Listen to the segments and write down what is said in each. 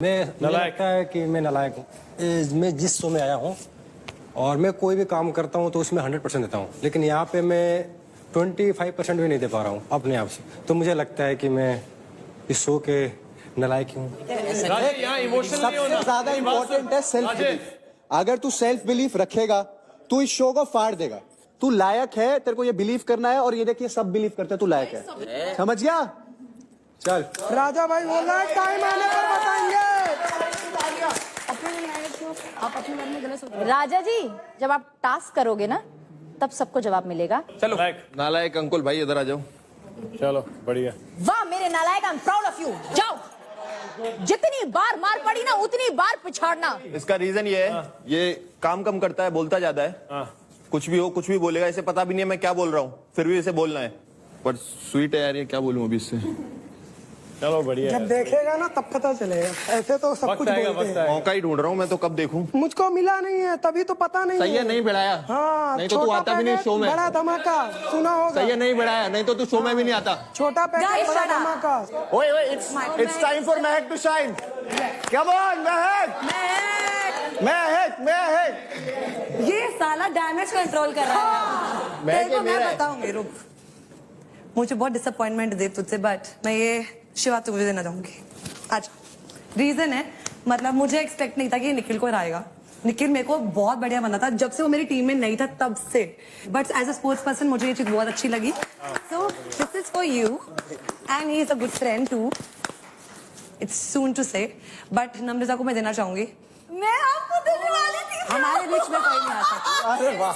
मुझे लगता है कि मैं नालायक हूँ। मैं जिस शो में आया हूँ और मैं कोई भी काम करता हूँ तो उसमें 100% देता हूँ, लेकिन यहाँ पे मैं 25% भी नहीं दे पा रहा हूँ अपने आप से। तो मुझे लगता है कि मैं इस शो के नालायक हूँ। सबसे ज्यादा इम्पोर्टेंट है सेल्फ बिलीफ। अगर तू सेल्फ बिलीफ रखेगा तू इस शो को फाड़ देगा। तू लायक है, तेरे को ये बिलीव करना है और ये देखिए सब बिलीव करते हैं तू लायक है। समझ गया? चल राजा भाई बोला टाइम आने पर बताएंगे। राजा जी, जब आप टास्क करोगे ना तब सबको जवाब मिलेगा। चलो नालायक अंकुल भाई इधर आ जाओ। चलो बढ़िया। वाह मेरे नालायक, I am proud of you. जाओ, जितनी बार मार पड़ी ना उतनी बार पिछाड़ना। इसका रीजन ये है, ये काम कम करता है, बोलता ज्यादा है। कुछ भी हो कुछ भी बोलेगा, इसे पता भी नहीं है मैं क्या बोल रहा हूँ, फिर भी इसे बोलना है। पर स्वीट है यार, ये क्या बोलूं अभी इससे। चलो बढ़िया। जब देखेगा ना तब पता चलेगा। ऐसे तो सब कुछ बोलते हैं। मौका ही ढूंढ रहा हूँ मैं तो, कब देखूं। मुझको मिला नहीं है तभी तो पता नहीं सही है, नहीं बढ़ाया। हाँ, नहीं तो तू आता भी नहीं शो में। बड़ा धमाका सुना होगा। सही है, नहीं बढ़ाया, नहीं तो तू शो में भी नहीं आता। छोटा पैकेट बड़ा धमाका। ओए ओए, it's time for Mahak to shine. Come on महक, महक। ये साला डैमेज कंट्रोल कर रहा है। तेरे को मैं बताऊंगी, रुक। मुझे बहुत डिसअपॉइंटमेंट दे तुझसे, बट मैं ये शिवा तुझे देना चाहूंगी। अच्छा, रीजन है, मतलब मुझे एक्सपेक्ट नहीं था कि निखिल को हराएगा। निखिल मेरे को बहुत बढ़िया बना था जब से वो मेरी टीम में नहीं था तब से, but as a sports person मुझे ये चीज बहुत अच्छी लगी। So this is for you and he is a good friend too. It's soon to say, but Namrata को मैं देना चाहूंगी। मैं आपको देने वाली थी। हमारे बीच में कोई नहीं आ सकता। अरे वाह,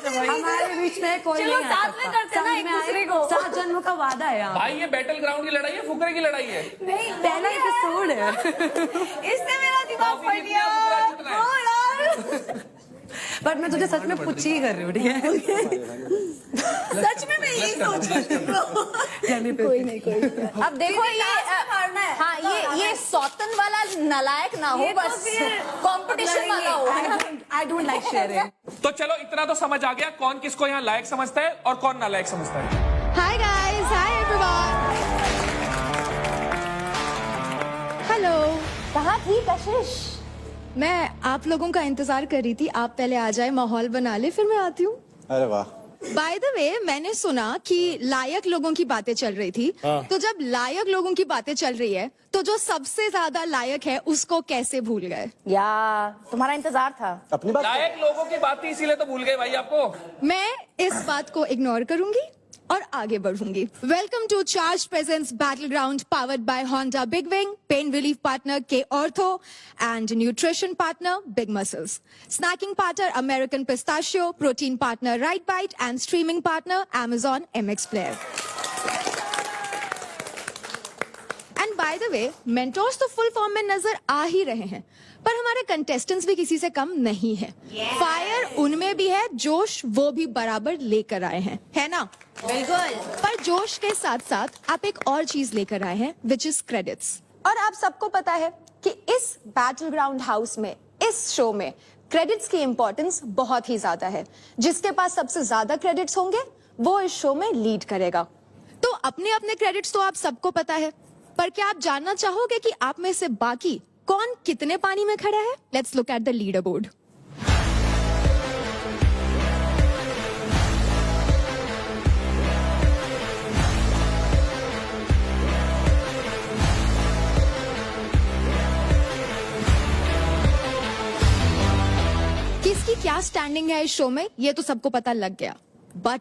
हमारे बीच में कोई नहीं आ सकता। साथ में करते हैं ना एक दूसरे को। 7 जन्म का वादा है यार। भाई ये बैटल ग्राउंड की लड़ाई है, फुकरे की लड़ाई है। नहीं, पहला एपिसोड है। इसने मेरा दिमाग फाड़ दिया। ओ यार, बट मैं तुझे सच में पुच्ची ही कर रही हूँ, ठीक है? सच में मैं यही सोच रही हूँ। कोई नहीं। अब देखो ये मारना है। हाँ, ये सौतन वाला नालायक ना हो, बस कंपटीशन वाला हो। I don't like sharing. तो चलो इतना तो समझ आ गया कौन किसको यहाँ लायक समझता है और कौन नालायक समझता है। Hi guys, hi everyone. Hello. कहाँ थी कशिश? मैं आप लोगों का इंतजार कर रही थी, आप पहले आ जाए, माहौल बना ले, फिर मैं आती हूँ। अरे वाह। बाय द वे, मैंने सुना कि लायक लोगों की बातें चल रही थी। तो जब लायक लोगों की बातें चल रही है तो जो सबसे ज्यादा लायक है उसको कैसे भूल गए? या तुम्हारा इंतजार था। अपनी बात लायक लोगों की बात थी इसीलिए तो भूल गए भाई आपको। मैं इस बात को इग्नोर करूंगी और आगे बढ़ूंगी। Welcome to Charge presents battleground, powered by Honda Big Wing, pain relief partner के ortho and nutrition partner Big Muscles, snacking partner American pistachio, protein partner Right Bite and streaming partner Amazon MX player. And by the way, mentors तो full form में नजर आ ही रहे हैं, पर हमारे contestants भी किसी से कम नहीं है। फायर उनमें भी है, जोश वो भी बराबर लेकर आए हैं, है ना? बिल्कुल। पर जोश के साथ साथ आप एक और चीज लेकर आए हैं, विच इज क्रेडिट्स। और आप सबको पता है कि इस बैटल ग्राउंड हाउस में, इस शो में क्रेडिट्स की इंपॉर्टेंस बहुत ही ज्यादा है। जिसके पास सबसे ज्यादा क्रेडिट्स होंगे वो इस शो में लीड करेगा। तो अपने अपने क्रेडिट्स तो आप सबको पता है, पर क्या आप जानना चाहोगे कि आप में से बाकी कौन कितने पानी में खड़ा है? Let's look at the leader board. किसकी क्या स्टैंडिंग है इस शो में ये तो सबको पता लग गया, बट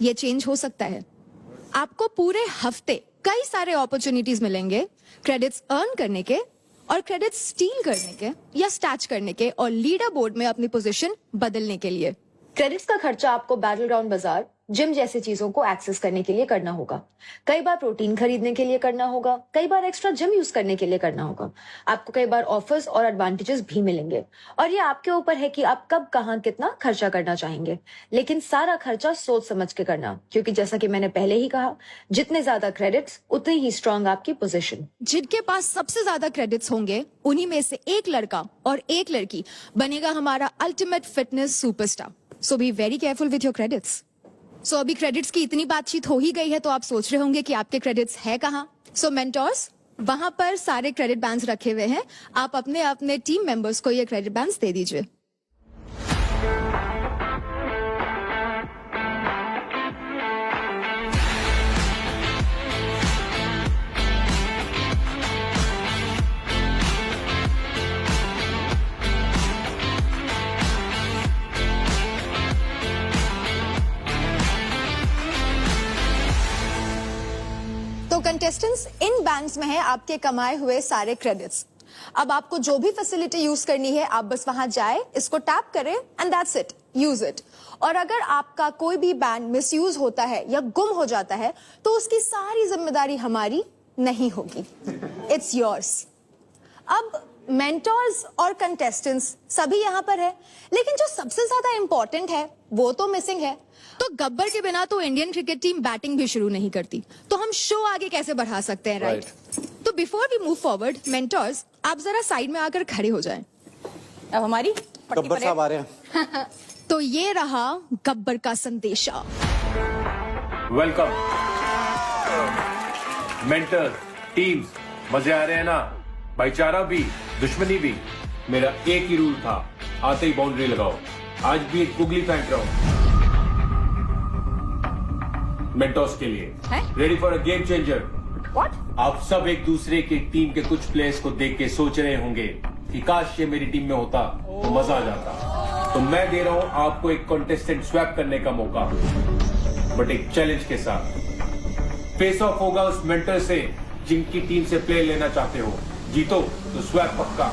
ये चेंज हो सकता है। आपको पूरे हफ्ते कई सारे अपॉर्चुनिटीज मिलेंगे क्रेडिट्स अर्न करने के और क्रेडिट्स स्टील करने के या स्टैच करने के और लीडर बोर्ड में अपनी पोजीशन बदलने के लिए। क्रेडिट्स का खर्चा आपको बैटल ग्राउंड बाजार, जिम जैसी चीजों को एक्सेस करने के लिए करना होगा, कई बार प्रोटीन खरीदने के लिए करना होगा, कई बार एक्स्ट्रा जिम यूज करने के लिए करना होगा। आपको कई बार ऑफर्स और एडवांटेजेस भी मिलेंगे और ये आपके ऊपर है कि आप कब कहाँ कितना खर्चा करना चाहेंगे, लेकिन सारा खर्चा सोच समझ के करना, क्योंकि जैसा कि मैंने पहले ही कहा, जितने ज्यादा क्रेडिट्स उतनी ही स्ट्रांग आपकी पोजीशन। जिनके पास सबसे ज्यादा क्रेडिट्स होंगे उन्हीं में से एक लड़का और एक लड़की बनेगा हमारा ultimate fitness superstar. So be very careful with your credits. So अभी क्रेडिट्स की इतनी बातचीत हो ही गई है तो आप सोच रहे होंगे कि आपके क्रेडिट्स है कहाँ। सो मेंटोर्स, वहां पर सारे क्रेडिट बैंड्स रखे हुए हैं, आप अपने अपने टीम मेंबर्स को ये क्रेडिट बैंड्स दे दीजिए। तो कंटेस्टेंट्स, इन बैंड्स में है आपके कमाए हुए सारे क्रेडिट्स। अब आपको जो भी फैसिलिटी यूज करनी है, आप बस वहां जाए, इसको टैप करें and that's it, use it. और अगर आपका कोई भी बैंड मिसयूज होता है या गुम हो जाता है तो उसकी सारी जिम्मेदारी हमारी नहीं होगी, इट्स योर्स। अब मेंटर्स और कंटेस्टेंट्स सभी यहाँ पर है, लेकिन जो सबसे ज्यादा इंपॉर्टेंट है वो तो मिसिंग है। तो गब्बर के बिना तो इंडियन क्रिकेट टीम बैटिंग भी शुरू नहीं करती, तो हम शो आगे कैसे बढ़ा सकते हैं, राइट? तो before we move forward, mentors आप जरा साइड में आकर खड़े हो जाएं। अब हमारी गब्बर साहब आ रहे हैं। तो ये रहा गब्बर का संदेशा। वेलकम मेंटर टीम्स, मजे आ रहे हैं ना? भाईचारा भी, दुश्मनी भी। मेरा एक ही रूल था, आते ही बाउंड्री लगाओ। आज भी एक गुगली फेंक रहा हूं मेंटोस के लिए। Ready for a game changer. What? आप सब एक दूसरे की टीम के कुछ प्लेयर्स को देख के सोच रहे होंगे कि काश ये मेरी टीम में होता तो मजा आ जाता। तो मैं दे रहा हूं आपको एक कॉन्टेस्टेंट स्वैप करने का मौका, बट एक चैलेंज के साथ। फेस ऑफ होगा उस मेंटर से जिनकी टीम से प्लेयर लेना चाहते हो। जीतो तो स्वैप पक्का।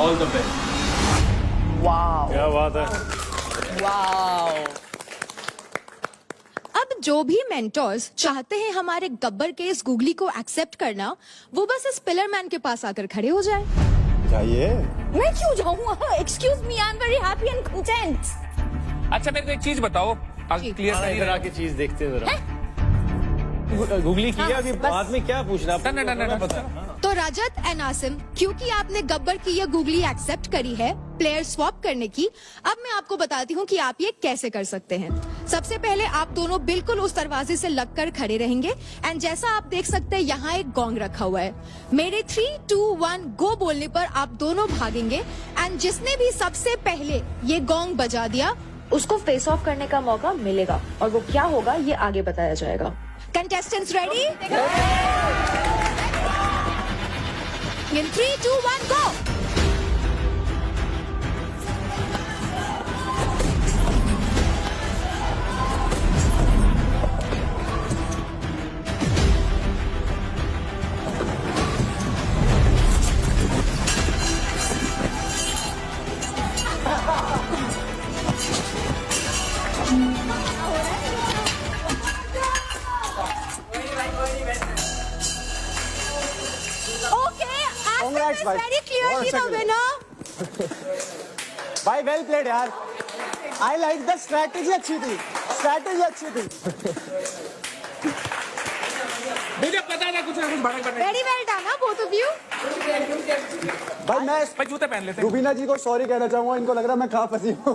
All the best. वाओ, क्या बात है। वाओ। अब जो भी मेंटर्स चाहते हैं हमारे गब्बर के इस गुगली को एक्सेप्ट करना, वो बस इस पिलर मैन के पास आकर खड़े हो जाए। जाइए। मैं क्यों जाऊँ? Excuse me, I am very happy and content. अच्छा मेरे को एक चीज बताओ, क्लियर नहीं इधर आके चीज देखते जरा। गूगली किया, अभी बाद में क्या पूछना? तो रजत एंड आसिम, क्योंकि आपने गब्बर की ये गुगली एक्सेप्ट करी है प्लेयर स्वैप करने की, अब मैं आपको बताती हूँ कि आप ये कैसे कर सकते हैं। सबसे पहले आप दोनों बिल्कुल उस दरवाजे से लगकर खड़े रहेंगे एंड जैसा आप देख सकते हैं यहाँ एक गोंग रखा हुआ है। मेरे 3, 2, 1 गो बोलने पर आप दोनों भागेंगे एंड जिसने भी सबसे पहले ये गोंग बजा दिया उसको फेस ऑफ करने का मौका मिलेगा, और वो क्या होगा ये आगे बताया जाएगा। Contestants ready? In 3, 2, 1 go! Congrats, is भाई। very clearly the winner. भाई वेल प्लेड यार। आई लाइक द स्ट्रैटेजी, अच्छी थी, स्ट्रैटेजी अच्छी थी। मुझे पता था कुछ ना कुछ भड़क करने। Very well done, huh, both of you. भाई मैं भाई जूते पहन लेते हैं। रुबीना जी को सॉरी कहना चाहूंगा, इनको लग रहा है मैं कहाँ फंसी हूँ।